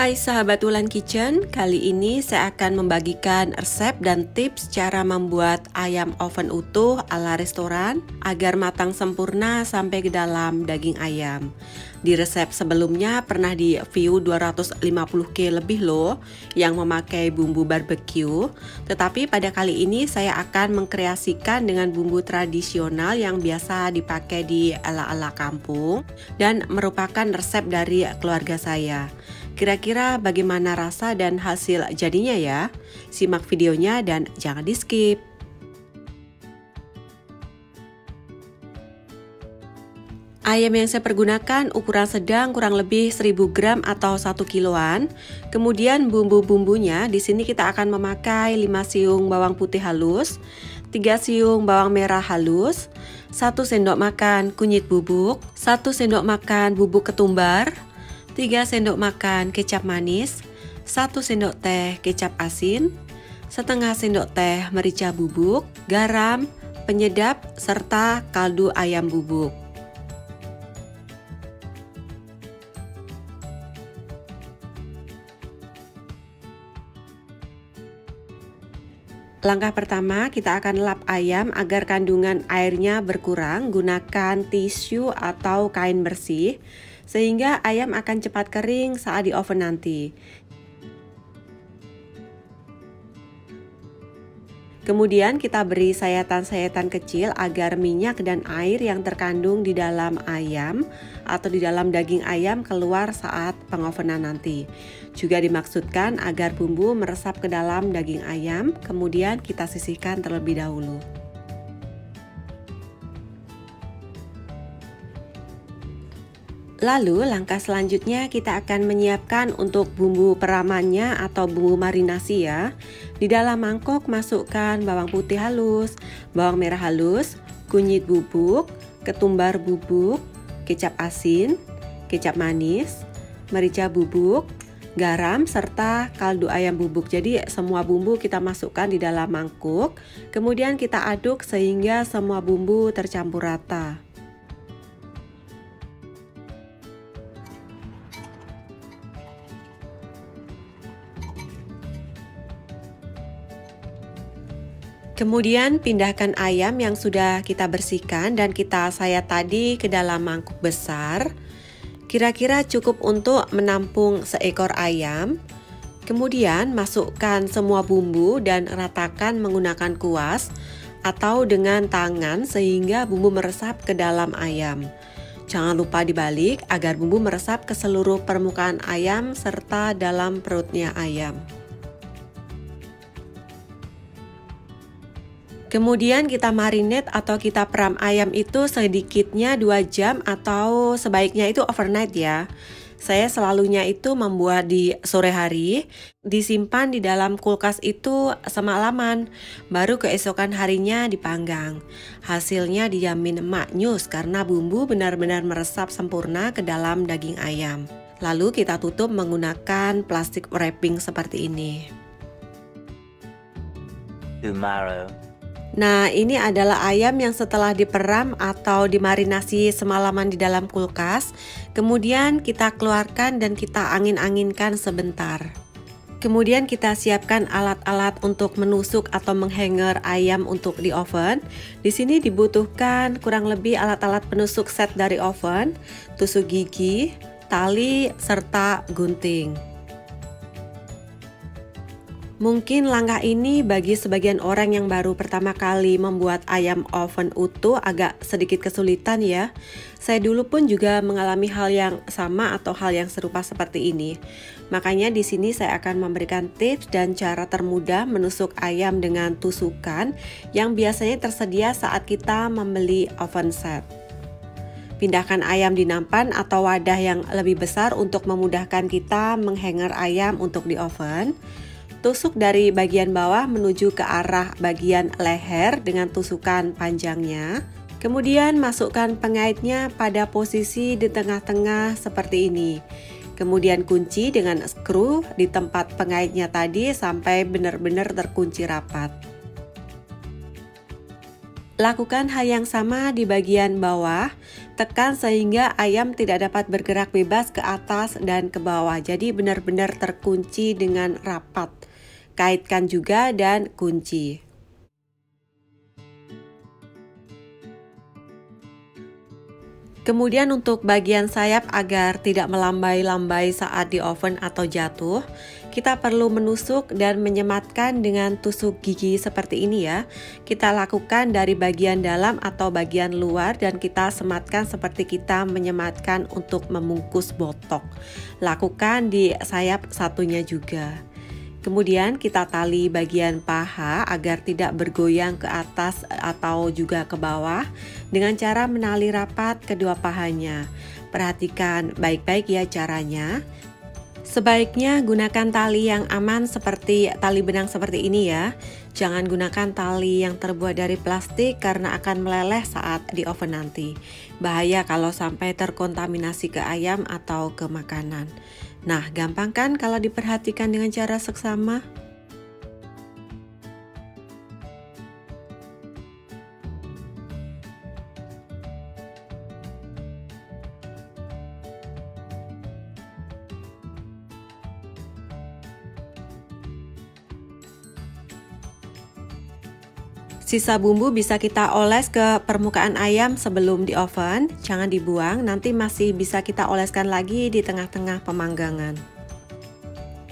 Hai sahabat Wulan Kitchen, kali ini saya akan membagikan resep dan tips cara membuat ayam oven utuh ala restoran agar matang sempurna sampai ke dalam daging ayam. Di resep sebelumnya pernah di view 250k lebih loh yang memakai bumbu barbecue, tetapi pada kali ini saya akan mengkreasikan dengan bumbu tradisional yang biasa dipakai di ala-ala kampung dan merupakan resep dari keluarga saya. Kira-kira bagaimana rasa dan hasil jadinya ya? Simak videonya dan jangan di skip. Ayam yang saya pergunakan ukuran sedang kurang lebih 1000 gram atau 1 kiloan. Kemudian bumbu-bumbunya di sini kita akan memakai 5 siung bawang putih halus, 3 siung bawang merah halus, 1 sendok makan kunyit bubuk, 1 sendok makan bubuk ketumbar, 3 sendok makan kecap manis, 1 sendok teh kecap asin, setengah sendok teh merica bubuk, garam, penyedap, serta kaldu ayam bubuk. Langkah pertama, kita akan lap ayam agar kandungan airnya berkurang. Gunakan tisu atau kain bersih, sehingga ayam akan cepat kering saat di oven nanti. Kemudian kita beri sayatan-sayatan kecil agar minyak dan air yang terkandung di dalam ayam atau di dalam daging ayam keluar saat pengovenan nanti. Juga dimaksudkan agar bumbu meresap ke dalam daging ayam, kemudian kita sisihkan terlebih dahulu. Lalu langkah selanjutnya kita akan menyiapkan untuk bumbu peramannya atau bumbu marinasi ya. Di dalam mangkok masukkan bawang putih halus, bawang merah halus, kunyit bubuk, ketumbar bubuk, kecap asin, kecap manis, merica bubuk, garam, serta kaldu ayam bubuk. Jadi semua bumbu kita masukkan di dalam mangkuk, kemudian kita aduk sehingga semua bumbu tercampur rata. Kemudian pindahkan ayam yang sudah kita bersihkan dan kita sayat tadi ke dalam mangkuk besar. Kira-kira cukup untuk menampung seekor ayam. Kemudian masukkan semua bumbu dan ratakan menggunakan kuas atau dengan tangan sehingga bumbu meresap ke dalam ayam. Jangan lupa dibalik agar bumbu meresap ke seluruh permukaan ayam serta dalam perutnya ayam. Kemudian kita marinate atau kita peram ayam itu sedikitnya 2 jam atau sebaiknya itu overnight ya. Saya selalunya itu membuat di sore hari, disimpan di dalam kulkas itu semalaman, baru keesokan harinya dipanggang. Hasilnya dijamin maknyus karena bumbu benar-benar meresap sempurna ke dalam daging ayam. Lalu kita tutup menggunakan plastik wrapping seperti ini. Tomorrow. Nah, ini adalah ayam yang setelah diperam atau dimarinasi semalaman di dalam kulkas. Kemudian kita keluarkan dan kita angin-anginkan sebentar. Kemudian kita siapkan alat-alat untuk menusuk atau menghanger ayam untuk di oven. Di sini dibutuhkan kurang lebih alat-alat penusuk set dari oven, tusuk gigi, tali, serta gunting. Mungkin langkah ini bagi sebagian orang yang baru pertama kali membuat ayam oven utuh agak sedikit kesulitan ya. Saya dulu pun juga mengalami hal yang sama atau hal yang serupa seperti ini. Makanya di sini saya akan memberikan tips dan cara termudah menusuk ayam dengan tusukan yang biasanya tersedia saat kita membeli oven set. Pindahkan ayam di nampan atau wadah yang lebih besar untuk memudahkan kita menghanger ayam untuk di oven. Tusuk dari bagian bawah menuju ke arah bagian leher dengan tusukan panjangnya. Kemudian masukkan pengaitnya pada posisi di tengah-tengah seperti ini. Kemudian kunci dengan skru di tempat pengaitnya tadi sampai benar-benar terkunci rapat. Lakukan hal yang sama di bagian bawah, tekan sehingga ayam tidak dapat bergerak bebas ke atas dan ke bawah. Jadi benar-benar terkunci dengan rapat. Kaitkan juga dan kunci. Kemudian untuk bagian sayap agar tidak melambai-lambai saat di oven atau jatuh, kita perlu menusuk dan menyematkan dengan tusuk gigi seperti ini ya. Kita lakukan dari bagian dalam atau bagian luar dan kita sematkan seperti kita menyematkan untuk membungkus botok. Lakukan di sayap satunya juga. Kemudian kita tali bagian paha agar tidak bergoyang ke atas atau juga ke bawah dengan cara menali rapat kedua pahanya. Perhatikan baik-baik ya caranya. Sebaiknya gunakan tali yang aman seperti tali benang seperti ini ya. Jangan gunakan tali yang terbuat dari plastik karena akan meleleh saat di oven nanti. Bahaya kalau sampai terkontaminasi ke ayam atau ke makanan. Nah, gampang kan kalau diperhatikan dengan cara seksama? Sisa bumbu bisa kita oles ke permukaan ayam sebelum di oven, jangan dibuang, nanti masih bisa kita oleskan lagi di tengah-tengah pemanggangan.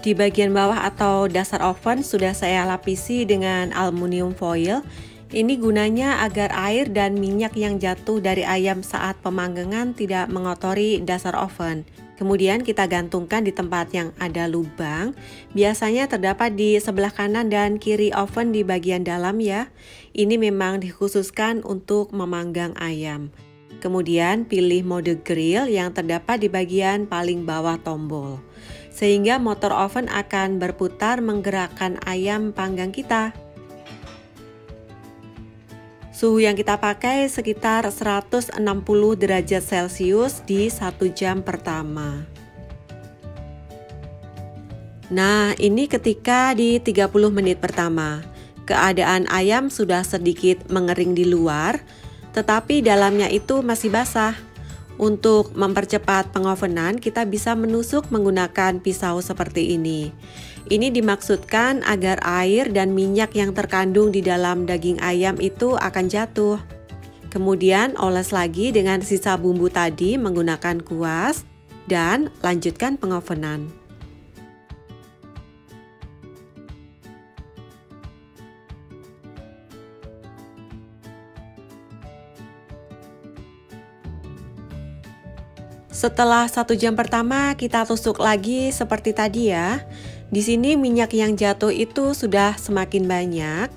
Di bagian bawah atau dasar oven sudah saya lapisi dengan aluminium foil. Ini gunanya agar air dan minyak yang jatuh dari ayam saat pemanggangan tidak mengotori dasar oven. Kemudian kita gantungkan di tempat yang ada lubang, biasanya terdapat di sebelah kanan dan kiri oven di bagian dalam ya. Ini memang dikhususkan untuk memanggang ayam. Kemudian pilih mode grill yang terdapat di bagian paling bawah tombol. Sehingga motor oven akan berputar menggerakkan ayam panggang kita. Suhu yang kita pakai sekitar 160 derajat Celcius di 1 jam pertama. Nah, ini ketika di 30 menit pertama. Keadaan ayam sudah sedikit mengering di luar, tetapi dalamnya itu masih basah. Untuk mempercepat pengovenan, kita bisa menusuk menggunakan pisau seperti ini. Ini dimaksudkan agar air dan minyak yang terkandung di dalam daging ayam itu akan jatuh. Kemudian oles lagi dengan sisa bumbu tadi menggunakan kuas dan lanjutkan pengovenan. Setelah 1 jam pertama kita tusuk lagi seperti tadi ya. Di sini minyak yang jatuh itu sudah semakin banyak.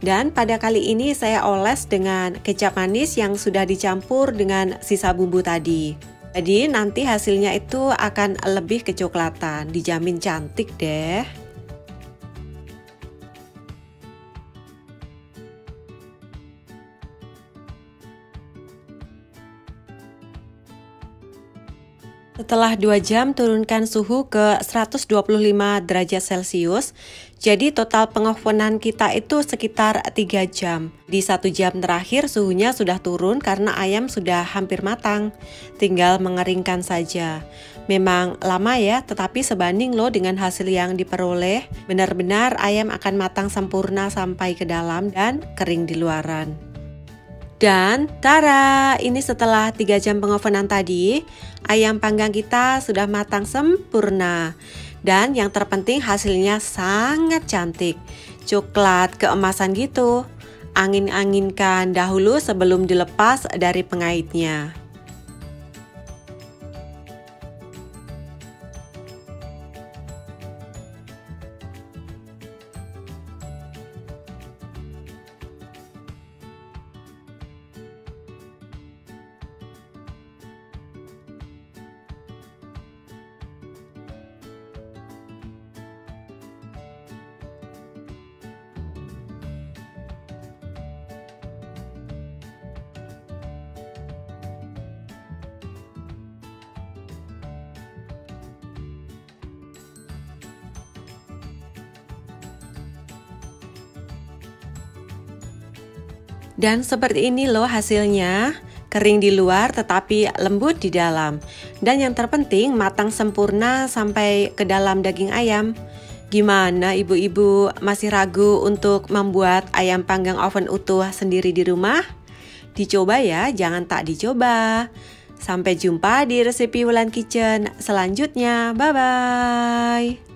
Dan pada kali ini saya oles dengan kecap manis yang sudah dicampur dengan sisa bumbu tadi. Jadi nanti hasilnya itu akan lebih kecoklatan, dijamin cantik deh. Setelah 2 jam turunkan suhu ke 125 derajat Celcius. Jadi total pengovenan kita itu sekitar 3 jam. Di 1 jam terakhir suhunya sudah turun karena ayam sudah hampir matang. Tinggal mengeringkan saja. Memang lama ya, tetapi sebanding loh dengan hasil yang diperoleh. Benar-benar ayam akan matang sempurna sampai ke dalam dan kering di luaran. Dan tara, ini setelah 3 jam pengovenan tadi, ayam panggang kita sudah matang sempurna. Dan yang terpenting hasilnya sangat cantik, coklat keemasan gitu. Angin-anginkan dahulu sebelum dilepas dari pengaitnya. Dan seperti ini loh hasilnya, kering di luar tetapi lembut di dalam. Dan yang terpenting matang sempurna sampai ke dalam daging ayam. Gimana ibu-ibu, masih ragu untuk membuat ayam panggang oven utuh sendiri di rumah? Dicoba ya, jangan tak dicoba. Sampai jumpa di resepi Wulan Kitchen selanjutnya. Bye-bye.